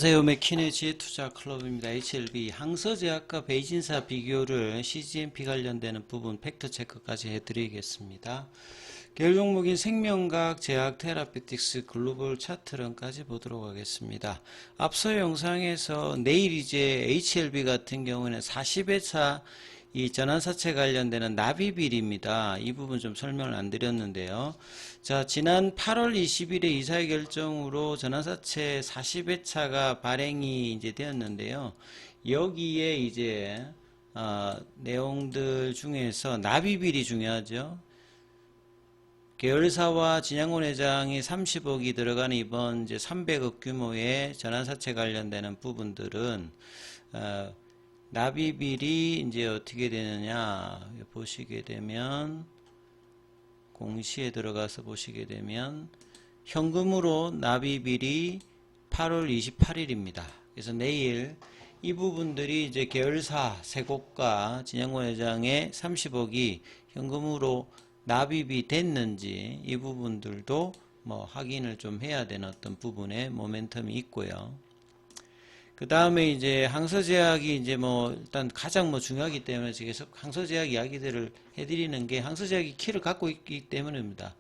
안녕하세요. 맥키네 지혜투자클럽입니다. HLB 항서제약과 베이진사 비교를 CGMP 관련되는 부분 팩트 체크까지 해드리겠습니다. 계열 종목인 생명과학, 제약, 테라피틱스, 글로벌 차트론까지 보도록 하겠습니다. 앞서 영상에서 내일 이제 HLB 같은 경우는 40회차 이 전환사채 관련되는 납입일입니다. 이 부분 좀 설명을 안 드렸는데요. 자, 지난 8월 20일에 이사회 결정으로 전환사채 40회차가 발행이 이제 되었는데요. 여기에 이제 내용들 중에서 납입일이 중요하죠. 계열사와 진양곤 회장이 30억이 들어가는 이번 이제 300억 규모의 전환사채 관련되는 부분들은 납입일이 이제 어떻게 되느냐 보시게 되면 공시에 들어가서 보시게 되면 현금으로 납입일이 8월 28일입니다. 그래서 내일 이 부분들이 이제 계열사 세곡과 진양곤 회장의 30억이 현금으로 납입이 됐는지 이 부분들도 뭐 확인을 좀 해야 되는 어떤 부분에 모멘텀이 있고요. 그 다음에 이제 항서제약이 이제 뭐 일단 가장 뭐 중요하기 때문에 계속 항서제약 이야기들을 해드리는 게 항서제약이 키를 갖고 있기 때문입니다.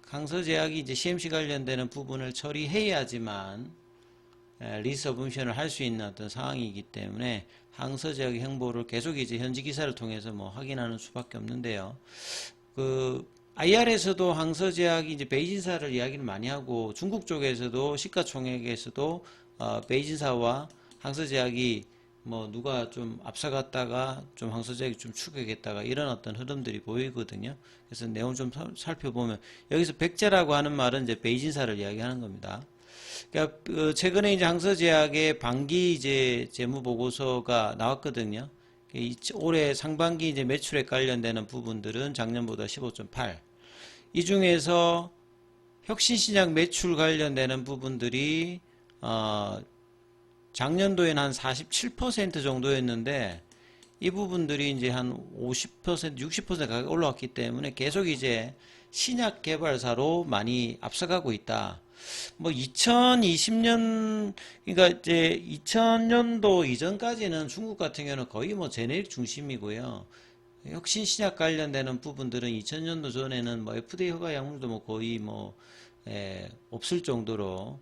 항서제약이 이제 CMC 관련되는 부분을 처리해야지만 리서브미션을 할 수 있는 어떤 상황이기 때문에 항서제약의 행보를 계속 이제 현지 기사를 통해서 뭐 확인하는 수밖에 없는데요. IR에서도 항서제약이 이제 베이진사를 이야기를 많이 하고 중국 쪽에서도 시가총액에서도 베이진사와 항서제약이 뭐 누가 좀 앞서갔다가 좀 항서제약이 좀 추격했다가 이런 어떤 흐름들이 보이거든요. 그래서 내용 좀 살펴보면 여기서 백제라고 하는 말은 이제 베이진사를 이야기하는 겁니다. 그러니까 최근에 이제 항서제약의 반기 이제 재무 보고서가 나왔거든요. 올해 상반기 이제 매출에 관련되는 부분들은 작년보다 15.8. 이 중에서 혁신신약 매출 관련되는 부분들이 작년도에는 한 47% 정도였는데 이 부분들이 이제 한 50%, 60% 가까이 올라왔기 때문에 계속 이제 신약 개발사로 많이 앞서가고 있다. 뭐 2020년 그러니까 이제 2000년도 이전까지는 중국 같은 경우는 거의 뭐 제네릭 중심이고요. 혁신 신약 관련되는 부분들은 2000년도 전에는 뭐 FDA 허가 약물도 뭐 거의 뭐 없을 정도로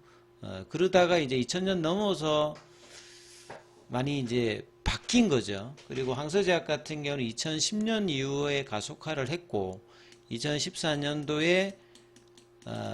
그러다가 이제 2000년 넘어서 많이 이제 바뀐 거죠. 그리고 항서제약 같은 경우는 2010년 이후에 가속화를 했고 2014년도에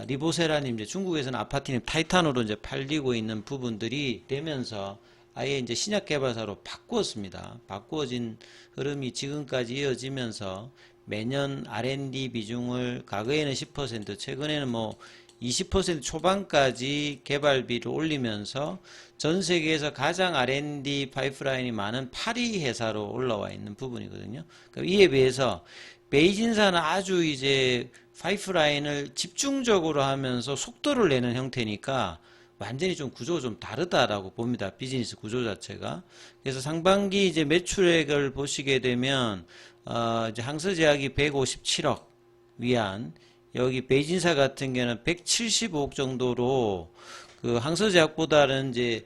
리보세라님 이제 중국에서는 아파티님 타이탄으로 이제 팔리고 있는 부분들이 되면서 아예 이제 신약 개발사로 바꾸었습니다. 바꾸어진 흐름이 지금까지 이어지면서 매년 R&D 비중을 과거에는 10%, 최근에는 뭐 20% 초반까지 개발비를 올리면서 전 세계에서 가장 R&D 파이프라인이 많은 8위 회사로 올라와 있는 부분이거든요. 그러니까 이에 비해서 베이진사는 아주 이제 파이프라인을 집중적으로 하면서 속도를 내는 형태니까 완전히 좀 구조가 좀 다르다라고 봅니다. 비즈니스 구조 자체가. 그래서 상반기 이제 매출액을 보시게 되면 이제 항서제약이 157억 위안, 여기 베이진사 같은 경우는 175억 정도로 그 항서제약보다는 이제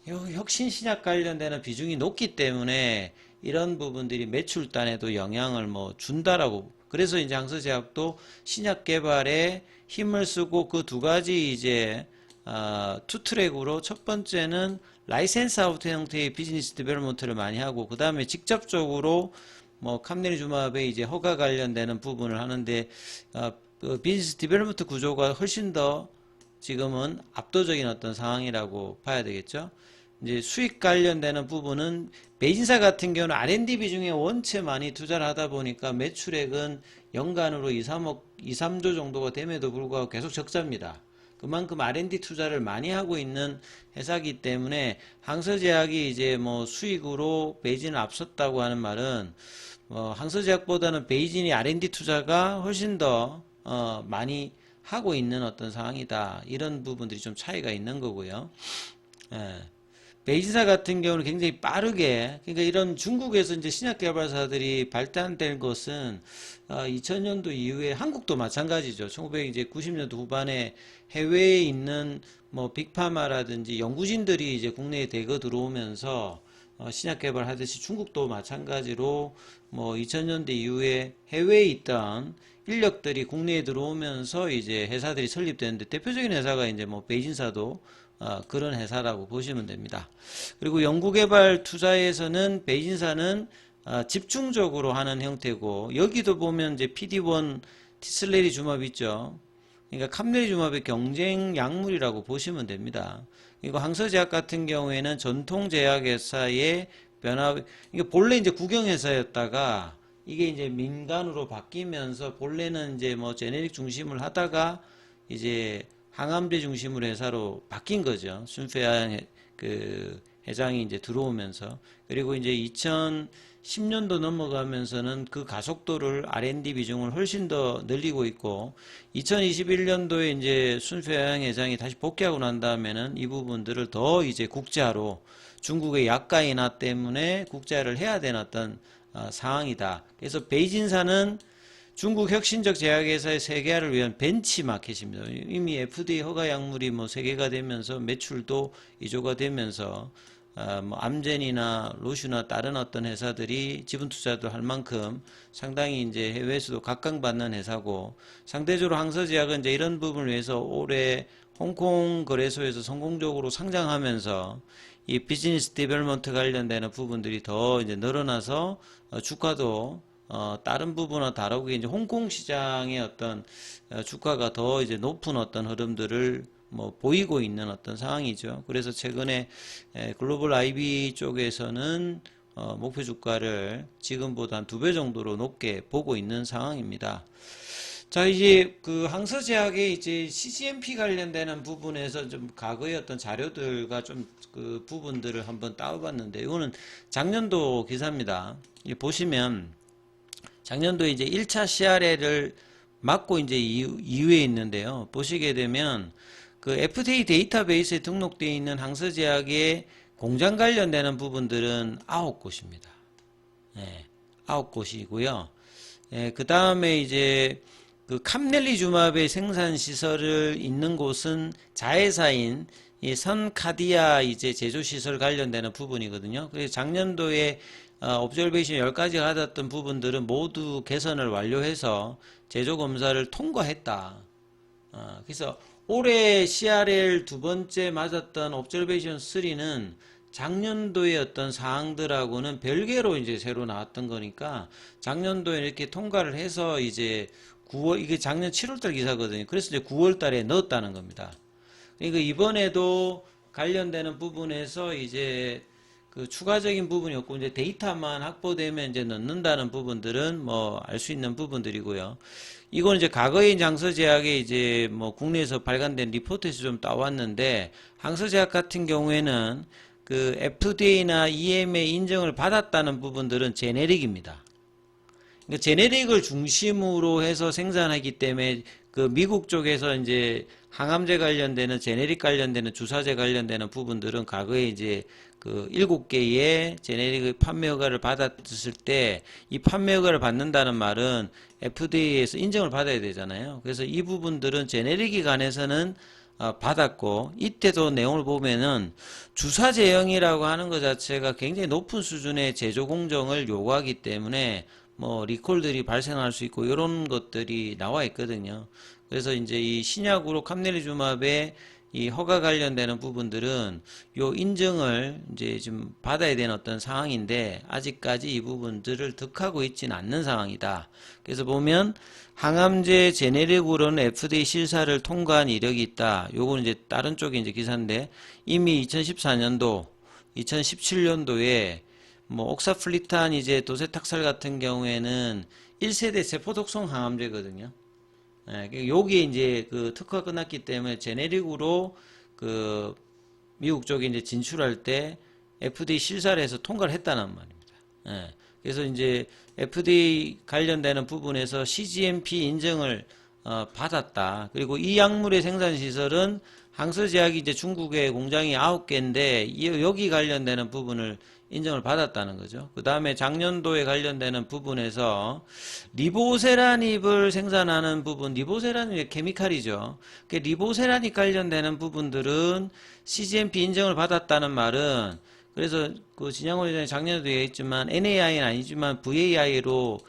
혁신신약 관련되는 비중이 높기 때문에 이런 부분들이 매출단에도 영향을 뭐 준다라고. 그래서 이제 항서제약도 신약 개발에 힘을 쓰고 그 두 가지 이제 투 트랙으로 첫 번째는 라이센스 아웃 형태의 비즈니스 디벨롭먼트를 많이 하고 그 다음에 직접적으로 뭐 캄네리주마브의 이제 허가 관련되는 부분을 하는데 그 비즈니스 디벨롭먼트 구조가 훨씬 더 지금은 압도적인 어떤 상황이라고 봐야 되겠죠. 이제 수익 관련되는 부분은 베이진사 같은 경우는 R&D 비중에 원체 많이 투자를 하다 보니까 매출액은 연간으로 2, 3조 정도가 됨에도 불구하고 계속 적자입니다. 그만큼 R&D 투자를 많이 하고 있는 회사이기 때문에 항서제약이 이제 뭐 수익으로 베이진을 앞섰다고 하는 말은 항서제약보다는 베이진이 R&D 투자가 훨씬 더 많이 하고 있는 어떤 상황이다. 이런 부분들이 좀 차이가 있는 거고요. 베이진사 같은 경우는 굉장히 빠르게, 그러니까 이런 중국에서 이제 신약 개발사들이 발달된 것은 2000년도 이후에 한국도 마찬가지죠. 1990년도 후반에 해외에 있는 뭐 빅파마라든지 연구진들이 이제 국내에 대거 들어오면서 신약 개발하듯이 중국도 마찬가지로 뭐 2000년대 이후에 해외에 있던 인력들이 국내에 들어오면서 이제 회사들이 설립되는데 대표적인 회사가 이제 뭐 베이진사도 그런 회사라고 보시면 됩니다. 그리고 연구개발 투자에서는 베이진사는 집중적으로 하는 형태고, 여기도 보면 이제 PD1 티슬레리주맙 있죠. 그러니까 캄레리주맙의 경쟁 약물이라고 보시면 됩니다. 그리고 항서제약 같은 경우에는 전통제약회사의 변화, 이게 본래 이제 국영회사였다가 이게 이제 민간으로 바뀌면서 본래는 이제 뭐 제네릭 중심을 하다가 이제 항암제 중심으로 회사로 바뀐 거죠. 순페아 그 회장이 이제 들어오면서. 그리고 이제 2010년도 넘어가면서는 그 가속도를 R&D 비중을 훨씬 더 늘리고 있고, 2021년도에 이제 순페아 회장이 다시 복귀하고 난 다음에는 이 부분들을 더 이제 국제화로, 중국의 약가 인하 때문에 국제화를 해야 되는 어떤 상황이다. 그래서 베이진사는 중국 혁신적 제약회사의 세계화를 위한 벤치마켓입니다. 이미 FDA 허가 약물이 뭐 세계가 되면서 매출도 2조가 되면서 뭐 암젠이나 로슈나 다른 어떤 회사들이 지분 투자도 할 만큼 상당히 이제 해외에서도 각광받는 회사고, 상대적으로 항서제약은 이제 이런 부분을 위해서 올해 홍콩 거래소에서 성공적으로 상장하면서 이 비즈니스 디벨롭먼트 관련되는 부분들이 더 이제 늘어나서 주가도 다른 부분과 다르게 이제 홍콩 시장의 어떤 주가가 더 이제 높은 어떤 흐름들을 뭐 보이고 있는 어떤 상황이죠. 그래서 최근에 글로벌 IB 쪽에서는 목표 주가를 지금보다 한 2배 정도로 높게 보고 있는 상황입니다. 자, 이제 그 항서제약의 이제 CGMP 관련되는 부분에서 좀 과거의 어떤 자료들과 좀 그 부분들을 한번 따와봤는데, 이거는 작년도 기사입니다. 보시면 작년도에 이제 1차 CRL을 맞고 이제 이후에 있는데요. 보시게 되면 그 FDA 데이터베이스에 등록되어 있는 항서제약의 공장 관련되는 부분들은 9곳입니다. 네, 9곳이고요. 네, 그 다음에 이제 그 캄넬리주맙의 생산 시설을 있는 곳은 자회사인 이 선카디아 이제 제조 시설 관련되는 부분이거든요. 그래서 작년도에 옵저베이션 10가지 받았던 부분들은 모두 개선을 완료해서 제조 검사를 통과했다. 그래서 올해 CRL 두 번째 맞았던 옵저베이션 3는 작년도의 어떤 사항들하고는 별개로 이제 새로 나왔던 거니까 작년도에 이렇게 통과를 해서 이제 9월, 이게 작년 7월달 기사거든요. 그래서 이제 9월달에 넣었다는 겁니다. 그러니까 이번에도 관련되는 부분에서 이제 그 추가적인 부분이 없고 이제 데이터만 확보되면 이제 넣는다는 부분들은 뭐 알 수 있는 부분들이고요. 이건 이제 과거의 이제 항서제약에 이제 뭐 국내에서 발간된 리포트에서 좀 따왔는데, 항서제약 같은 경우에는 그 FDA나 EMA 인정을 받았다는 부분들은 제네릭입니다. 그러니까 제네릭을 중심으로 해서 생산하기 때문에 그 미국 쪽에서 이제 항암제 관련되는 제네릭 관련되는 주사제 관련되는 부분들은 과거에 이제 그 7개의 제네릭의 판매 허가를 받았을 때 이 판매 허가를 받는다는 말은 FDA에서 인정을 받아야 되잖아요. 그래서 이 부분들은 제네릭에 관해서는 받았고, 이때도 내용을 보면은 주사제형이라고 하는 것 자체가 굉장히 높은 수준의 제조 공정을 요구하기 때문에 뭐 리콜들이 발생할 수 있고 이런 것들이 나와 있거든요. 그래서 이제 이 신약으로 캄넬리주맙의 이 허가 관련되는 부분들은 요 인증을 이제 좀 받아야 되는 어떤 상황인데, 아직까지 이 부분들을 득하고 있지는 않는 상황이다. 그래서 보면 항암제 제네릭으로는 FDA 실사를 통과한 이력이 있다. 요거는 이제 다른 쪽에 이제 기사인데, 이미 2014년도, 2017년도에 뭐 옥사플리탄 이제 도세탁살 같은 경우에는 1세대 세포독성 항암제거든요. 예, 여기에 이제 그 특허가 끝났기 때문에 제네릭으로 그 미국 쪽에 이제 진출할 때 FDA 실사를 해서 통과를 했다는 말입니다. 예, 그래서 이제 FDA 관련되는 부분에서 CGMP 인정을 받았다. 그리고 이 약물의 생산 시설은 항서제약이 이제 중국에 공장이 9개인데 여기 관련되는 부분을 인정을 받았다는 거죠. 그 다음에 작년도에 관련되는 부분에서 리보세라닙을 생산하는 부분, 리보세라닙이 케미칼이죠. 그 리보세라닙 관련되는 부분들은 CGMP 인정을 받았다는 말은, 그래서 그 진양호 회장이 작년에도 얘기했지만 NAI는 아니지만 VAI로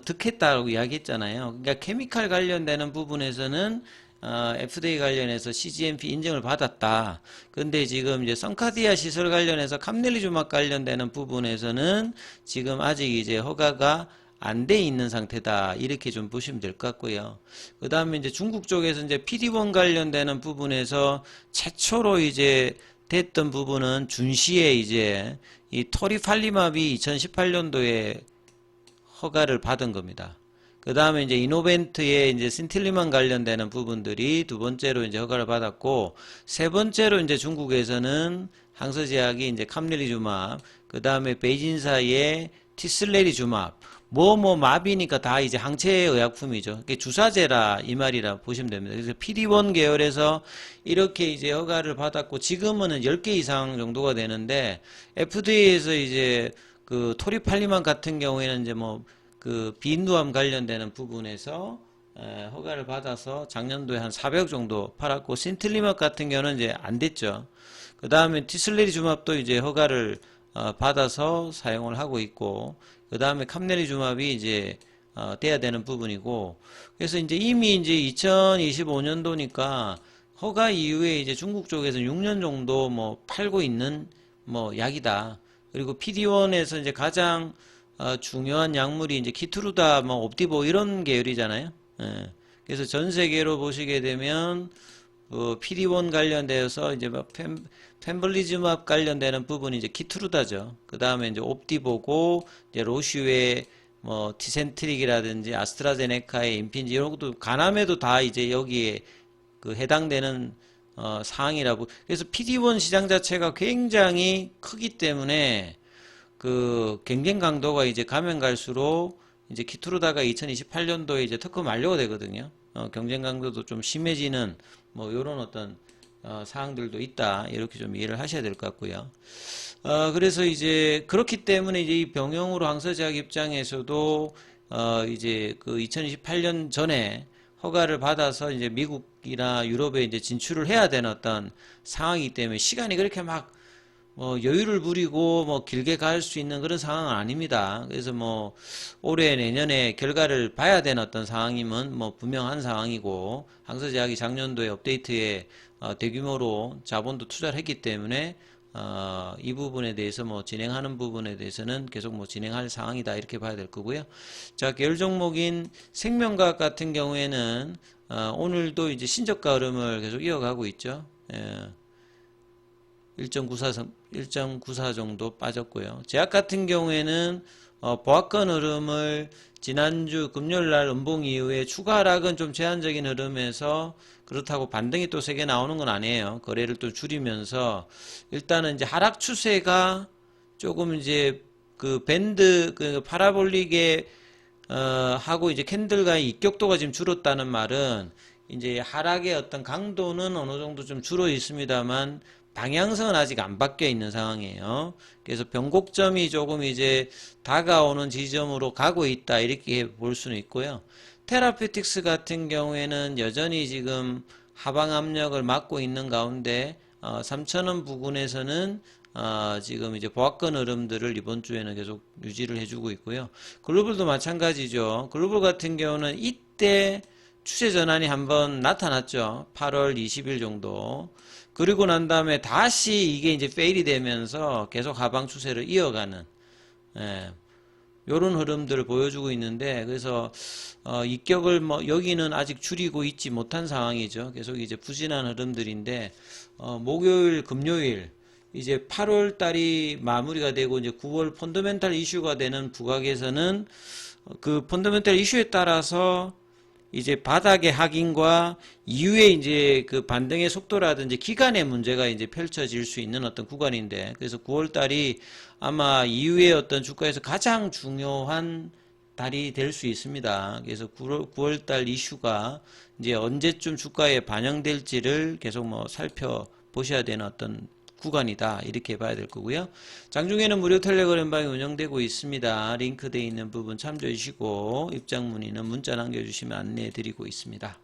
득했다고 이야기했잖아요. 그러니까 케미칼 관련되는 부분에서는 FDA 관련해서 CGMP 인정을 받았다. 근데 지금 이제 선카디아 시설 관련해서 캄넬리주막 관련되는 부분에서는 지금 아직 이제 허가가 안 돼 있는 상태다. 이렇게 좀 보시면 될 것 같고요. 그 다음에 이제 중국 쪽에서 이제 PD1 관련되는 부분에서 최초로 이제 됐던 부분은 준시에 이제 이 토리팔리맙이 2018년도에 허가를 받은 겁니다. 그 다음에 이제 이노벤트의 이제 신틸리만 관련되는 부분들이 두 번째로 이제 허가를 받았고, 세 번째로 이제 중국에서는 항서제약이 이제 캄릴리주맙, 그 다음에 베이진사의 티슬레리주맙, 마비니까 다 이제 항체 의약품이죠. 그게 주사제라 이 말이라 보시면 됩니다. 그래서 PD1 계열에서 이렇게 이제 허가를 받았고, 지금은 10개 이상 정도가 되는데, FDA에서 이제 그 토리팔리만 같은 경우에는 이제 그 비인두암 관련되는 부분에서 허가를 받아서 작년도에 한 400억 정도 팔았고, 신틀리맙 같은 경우는 이제 안 됐죠. 그 다음에 티슬레리주맙도 이제 허가를 받아서 사용을 하고 있고, 그 다음에 캄넬리주맙이 이제 돼야 되는 부분이고, 그래서 이제 이미 이제 2025년도니까 허가 이후에 이제 중국 쪽에서 6년 정도 팔고 있는 약이다. 그리고 PD1에서 이제 가장 중요한 약물이 이제 키트루다, 옵디보 이런 계열이잖아요. 예. 그래서 전 세계로 보시게 되면 PD1 관련되어서 이제 펜블리즈맙 관련되는 부분이 이제 키트루다죠. 그 다음에 이제 옵디보고 이제 로슈의 티센트릭이라든지 아스트라제네카의 임핀지 이런 것도 간암에도 다 이제 여기에 그 해당되는 사항이라고. 그래서 PD1 시장 자체가 굉장히 크기 때문에 그 경쟁 강도가 이제 가면 갈수록 이제 키트루다가 2028년도에 이제 특허 만료가 되거든요. 경쟁 강도도 좀 심해지는 요런 어떤 사항들도 있다. 이렇게 좀 이해를 하셔야 될 것 같고요. 그래서 이제 그렇기 때문에 이제 이 병용으로 항서제약 입장에서도 이제 그 2028년 전에 허가를 받아서 이제 미국이나 유럽에 이제 진출을 해야 되는 어떤 상황이기 때문에 시간이 그렇게 막 여유를 부리고 길게 갈 수 있는 그런 상황은 아닙니다. 그래서 올해 내년에 결과를 봐야 되는 어떤 상황이면 분명한 상황이고, 항서제약이 작년도에 업데이트에 대규모로 자본도 투자를 했기 때문에 이 부분에 대해서 진행하는 부분에 대해서는 계속 진행할 상황이다 이렇게 봐야 될 거고요. 자, 계열 종목인 생명과학 같은 경우에는 오늘도 이제 신저가 흐름을 계속 이어가고 있죠. 1.94 정도 빠졌고요. 제약 같은 경우에는 보합권 흐름을 지난주 금요일날 음봉 이후에 추가 하락은 좀 제한적인 흐름에서, 그렇다고 반등이 또 세게 나오는 건 아니에요. 거래를 또 줄이면서 일단은 이제 하락 추세가 조금 이제 그 밴드 그 파라볼릭에 하고 이제 캔들과의 이격도가 지금 줄었다는 말은 이제 하락의 어떤 강도는 어느 정도 좀 줄어 있습니다만 방향성은 아직 안 바뀌어 있는 상황이에요. 그래서 변곡점이 조금 이제 다가오는 지점으로 가고 있다 이렇게 볼 수는 있고요. 테라피틱스 같은 경우에는 여전히 지금 하방 압력을 막고 있는 가운데 3,000원 부근에서는 지금 이제 보합권 흐름들을 이번 주에는 계속 유지를 해주고 있고요. 글로벌도 마찬가지죠. 글로벌 같은 경우는 이때 추세 전환이 한번 나타났죠. 8월 20일 정도. 그리고 난 다음에 다시 이게 이제 페일이 되면서 계속 하방 추세를 이어가는 요런 흐름들을 보여주고 있는데, 그래서 입격을 여기는 아직 줄이고 있지 못한 상황이죠. 계속 이제 부진한 흐름들인데, 목요일, 금요일 이제 8월 달이 마무리가 되고 이제 9월 펀더멘탈 이슈가 되는 부각에서는 그 펀더멘탈 이슈에 따라서 이제 바닥의 확인과 이후에 이제 그 반등의 속도라든지 기간의 문제가 이제 펼쳐질 수 있는 어떤 구간인데, 그래서 9월 달이 아마 이후에 어떤 주가에서 가장 중요한 달이 될 수 있습니다. 그래서 9월달 이슈가 이제 언제쯤 주가에 반영될지를 계속 뭐 살펴보셔야 되는 어떤 구간이다, 이렇게 봐야 될 거고요. 장중에는 무료 텔레그램방이 운영되고 있습니다. 링크되어 있는 부분 참조해 주시고 입장 문의는 문자 남겨주시면 안내해 드리고 있습니다.